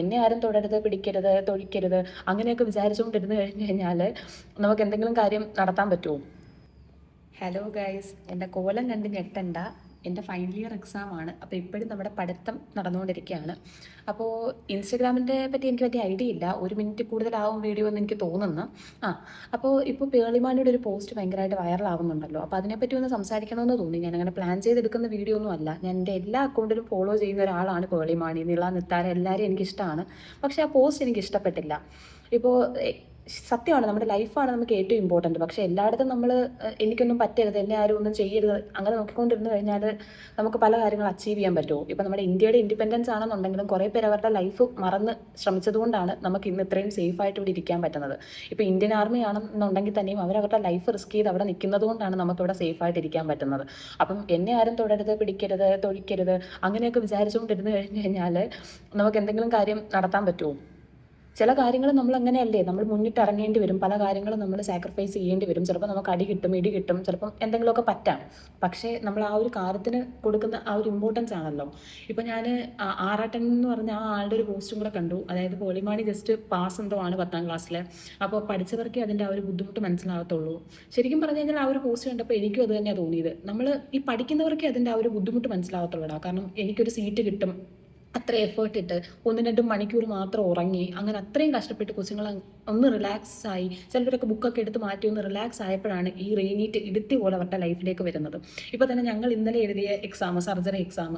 എന്നെ ആരും തൊടരുത്, പിടിക്കരുത്, തൊഴിക്കരുത് അങ്ങനെയൊക്കെ വിചാരിച്ചുകൊണ്ടിരുന്ന് കഴിഞ്ഞ് കഴിഞ്ഞാൽ നമുക്ക് എന്തെങ്കിലും കാര്യം നടത്താൻ പറ്റുമോ? ഹലോ ഗൈസ്, എൻ്റെ കോലം കണ്ട് ഞെട്ടണ്ട. എൻ്റെ ഫൈനൽ ഇയർ എക്സാം ആണ്. അപ്പോൾ ഇപ്പോഴും നമ്മുടെ പഠിത്തം നടന്നുകൊണ്ടിരിക്കുകയാണ്. അപ്പോൾ ഇൻസ്റ്റഗ്രാമിൻ്റെ പറ്റി എനിക്ക് പറ്റിയ ഐഡിയ ഇല്ല. 1 മിനിറ്റ് കൂടുതലാവും വീഡിയോ എന്ന് എനിക്ക് തോന്നുന്നു. അപ്പോൾ ഇപ്പോൾ പേളിമാണിയുടെ ഒരു പോസ്റ്റ് ഭയങ്കരമായിട്ട് വൈറലാവുന്നുണ്ടല്ലോ. അപ്പോൾ അതിനെപ്പറ്റി ഒന്ന് സംസാരിക്കണമെന്ന് തോന്നി. ഞാനങ്ങനെ പ്ലാൻ ചെയ്തെടുക്കുന്ന വീഡിയോ ഒന്നും അല്ല. ഞാൻ എൻ്റെ എല്ലാ അക്കൗണ്ടിലും ഫോളോ ചെയ്യുന്ന ഒരാളാണ് പേളിമാണി. നിള, നിത്താര എല്ലാവരെയും എനിക്കിഷ്ടമാണ്. പക്ഷേ ആ പോസ്റ്റ് എനിക്ക് ഇഷ്ടപ്പെട്ടില്ല. ഇപ്പോൾ സത്യമാണ്, നമ്മുടെ ലൈഫാണ് നമുക്ക് ഏറ്റവും ഇമ്പോർട്ടൻറ്റ്. പക്ഷേ എല്ലായിടത്തും നമ്മൾ എനിക്കൊന്നും പറ്റരുത്, എന്നെ ആരും ഒന്നും ചെയ്യരുത് അങ്ങനെ നോക്കിക്കൊണ്ടിരുന്നു കഴിഞ്ഞാൽ നമുക്ക് പല കാര്യങ്ങൾ അച്ചീവ് ചെയ്യാൻ പറ്റുമോ? ഇപ്പോൾ നമ്മുടെ ഇന്ത്യയുടെ ഇൻഡിപെൻഡൻസ് ആണെന്നുണ്ടെങ്കിലും കുറേ പേര് അവരുടെ ലൈഫ് മറന്ന് ശ്രമിച്ചതുകൊണ്ടാണ് നമുക്ക് ഇന്ന് ഇത്രയും സേഫായിട്ട് ഇവിടെ ഇരിക്കാൻ പറ്റുന്നത്. ഇപ്പോൾ ഇന്ത്യൻ ആർമി ആണെന്നുണ്ടെങ്കിൽ തന്നെയും അവരവരുടെ ലൈഫ് റിസ്ക് ചെയ്ത് അവിടെ നിൽക്കുന്നത് കൊണ്ടാണ് നമുക്കിവിടെ സേഫായിട്ട് ഇരിക്കാൻ പറ്റുന്നത്. അപ്പം എന്നെ ആരും തൊടരുത്, പിടിക്കരുത്, തൊഴിക്കരുത് അങ്ങനെയൊക്കെ വിചാരിച്ചുകൊണ്ടിരുന്നു കഴിഞ്ഞ് കഴിഞ്ഞാൽ നമുക്ക് എന്തെങ്കിലും കാര്യം നടത്താൻ പറ്റുമോ? ചില കാര്യങ്ങൾ നമ്മൾ അങ്ങനെയല്ലേ, നമ്മൾ മുന്നിട്ട് ഇറങ്ങേണ്ടി വരും. പല കാര്യങ്ങളും നമ്മൾ സാക്രിഫൈസ് ചെയ്യേണ്ടി വരും. ചിലപ്പോൾ നമുക്ക് അടി കിട്ടും, ഇടി കിട്ടും, ചിലപ്പം എന്തെങ്കിലുമൊക്കെ പറ്റാം. പക്ഷേ നമ്മൾ ആ ഒരു കാര്യത്തിന് കൊടുക്കുന്ന ആ ഒരു ഇമ്പോർട്ടൻസ് ആണല്ലോ. ഇപ്പോൾ ഞാൻ ആറാട്ടൻ എന്ന് പറഞ്ഞ ആ ആളുടെ ഒരു പോസ്റ്റും കൂടെ കണ്ടു. അതായത് പോളിമാണി ജസ്റ്റ് പാസ് എന്തോ ആണ് 10ാം ക്ലാസ്സിൽ. അപ്പോൾ പഠിച്ചവർക്കേ അതിൻ്റെ ആ ഒരു ബുദ്ധിമുട്ട് മനസ്സിലാകത്തുള്ളൂ. ശരിക്കും പറഞ്ഞു കഴിഞ്ഞാൽ ആ ഒരു പോസ്റ്റ് കണ്ടപ്പോൾ എനിക്കും അത് തന്നെയാണ് തോന്നിയത്. നമ്മൾ ഈ പഠിക്കുന്നവർക്കേ അതിൻ്റെ ആ ഒരു ബുദ്ധിമുട്ട് മനസ്സിലാകത്തുള്ളൂ. കാരണം എനിക്കൊരു സീറ്റ് കിട്ടും, അത്ര എഫേർട്ട് ഇട്ട് 1-2 മണിക്കൂർ മാത്രം ഉറങ്ങി അങ്ങനെ അത്രയും കഷ്ടപ്പെട്ട് കൊച്ചുങ്ങൾ ഒന്ന് റിലാക്സ് ആയി, ചിലരൊക്കെ ബുക്കൊക്കെ എടുത്ത് മാറ്റി ഒന്ന് റിലാക്സ് ആയപ്പോഴാണ് ഈ റെയിനീറ്റ് ഇടുത്തി പോലെ അവരുടെ ലൈഫിലേക്ക് വരുന്നത്. ഇപ്പോൾ തന്നെ ഞങ്ങൾ ഇന്നലെ എഴുതിയ എക്സാം, സർജറി എക്സാം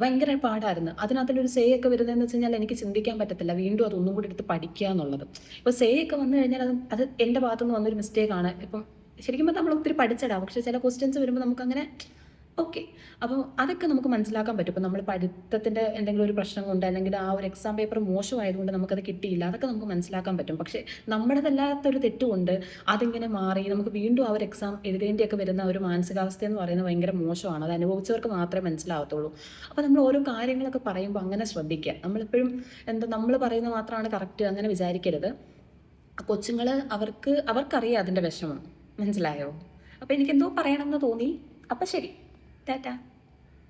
ഭയങ്കര പാടായിരുന്നു. അതിനകത്തൊരു സേ ഒക്കെ വരുന്നതെന്ന് വെച്ച് കഴിഞ്ഞാൽ എനിക്ക് ചിന്തിക്കാൻ പറ്റത്തില്ല വീണ്ടും അതൊന്നും കൂടി എടുത്ത് പഠിക്കുക എന്നുള്ളത്. ഇപ്പോൾ സേ ഒക്കെ വന്നു കഴിഞ്ഞാൽ അത് എൻ്റെ ഭാഗത്തുനിന്ന് വന്നൊരു മിസ്റ്റേക്കാണ്. ഇപ്പം ശരിക്കും നമ്മൾ ഒത്തിരി പഠിച്ചിടാം, പക്ഷേ ചില ക്വസ്റ്റ്യൻസ് വരുമ്പോൾ നമുക്കങ്ങനെ ഓക്കെ. അപ്പോൾ അതൊക്കെ നമുക്ക് മനസ്സിലാക്കാൻ പറ്റും. ഇപ്പോൾ നമ്മൾ പഠിത്തത്തിൻ്റെ എന്തെങ്കിലും ഒരു പ്രശ്നം കൊണ്ട് അല്ലെങ്കിൽ ആ ഒരു എക്സാം പേപ്പർ മോശമായതുകൊണ്ട് നമുക്കത് കിട്ടിയില്ല, അതൊക്കെ നമുക്ക് മനസ്സിലാക്കാൻ പറ്റും. പക്ഷേ നമ്മുടേതല്ലാത്തൊരു തെറ്റുകൊണ്ട് അതിങ്ങനെ മാറി നമുക്ക് വീണ്ടും ആ ഒരു എക്സാം എഴുതേണ്ടിയൊക്കെ വരുന്ന ഒരു മാനസികാവസ്ഥ എന്ന് പറയുന്നത് ഭയങ്കര മോശമാണ്. അത് അനുഭവിച്ചവർക്ക് മാത്രമേ മനസ്സിലാവത്തുള്ളൂ. അപ്പോൾ നമ്മൾ ഓരോ കാര്യങ്ങളൊക്കെ പറയുമ്പോൾ അങ്ങനെ ശ്രദ്ധിക്കുക. നമ്മളെപ്പോഴും നമ്മൾ പറയുന്നത് മാത്രമാണ് കറക്റ്റ് അങ്ങനെ വിചാരിക്കരുത്. കൊച്ചുങ്ങൾ അവർക്കറിയാം അതിൻ്റെ വിഷമം. മനസ്സിലായോ? അപ്പോൾ എനിക്കെന്തോ പറയണമെന്ന് തോന്നി. അപ്പം ശരി, ടാറ്റ.